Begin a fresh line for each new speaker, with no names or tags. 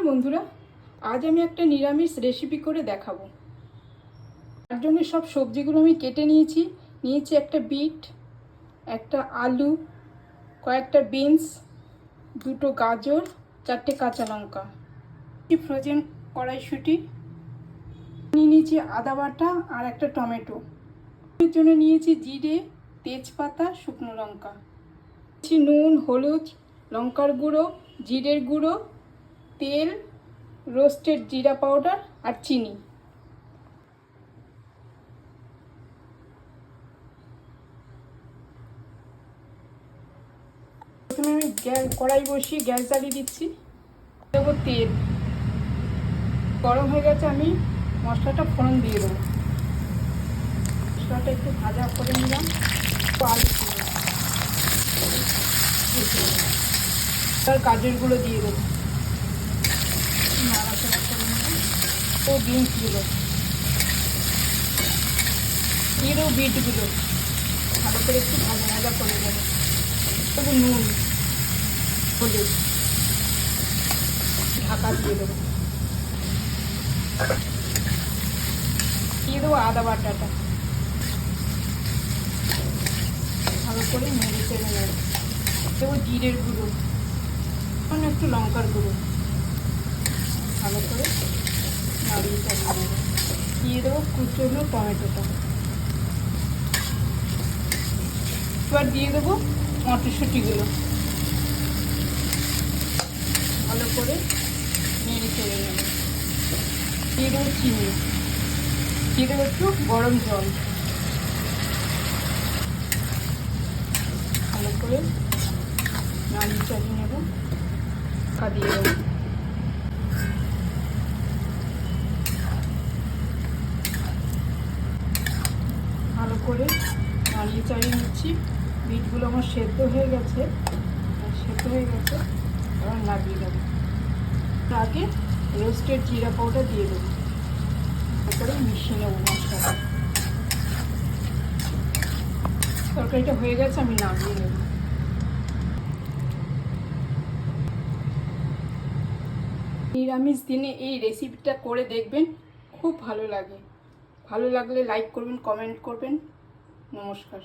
নমস্কার বন্ধুরা, আজ আমি একটা নিরামিষ রেসিপি করে দেখাবো। তার জন্য সব সবজিগুলো আমি কেটে নিয়েছি একটা বিট, একটা আলু, কয়েকটা বিনস, দুটো গাজর, চারটে কাঁচা লঙ্কা, ফ্রোজেন কড়াইশুঁটি নিয়েছি, আদা বাটা আর একটা টমেটো। এর জন্য নিয়েছি জিরে, তেজপাতা, শুকনো লঙ্কা, নুন, হলুদ, লঙ্কার গুঁড়ো, জিরের গুঁড়ো, তেল, রোস্টেড জিরা পাউডার আর চিনি। প্রথমে আমি কড়াই বসিয়ে গ্যাস জ্বালিয়ে দিচ্ছি, দেবো তেল। গরম হয়ে গেছে, আমি মশলাটা ফোড়ন দিয়ে দেবো। মশলাটা একটু ভাজা করে নিলাম, আলু আর গাজরগুলো দিয়ে দেবো, নাড়াচাড়া করে নেবো। ও বিনসগুলো দিয়ে দেবো, বিটগুলো ভালো করে একটু ভাজা করে নেবো। তবে নুন, হলুদ, ঢাকা দিয়ে দেবো। দিয়ে দেবো আদা বাটাটা, ভালো করে নেড়ে চেড়ে নেবো। দেবো জিরের গুঁড়ো, একটু লঙ্কার গুঁড়ো, ভালো করে নাড়িয়ে চালিয়ে নেবো। দিয়ে দেবো কুচনো টমেটোটা। এবার দিয়ে দেবো মটরশুঁটিগুলো, ভালো করে নেড়ে চেড়ে নেবো। দিয়ে দেবো চিনি, দিয়ে দেবো একটু গরম জল, ভালো করে নাড়িয়ে চালিয়ে নেবো। ঢাকা দিয়ে দেবো। ভালো করে নাড়িয়ে চালিয়ে নিচ্ছি। বিটগুলো আমার সেদ্ধ হয়ে গেছে, এবার নাড়িয়ে দেবো। আগে রোস্টেড জিরা পাউডার দিয়ে দেবো, তারপরে মিশিয়ে নেবো মশলাটা। তরকারিটা হয়ে গেছে, আমি নামিয়ে নেব। নিরামিষ দিনে এই রেসিপিটা করে দেখবেন, খুব ভালো লাগে। ভালো লাগলে লাইক করবেন, কমেন্ট করবেন। নমস্কার।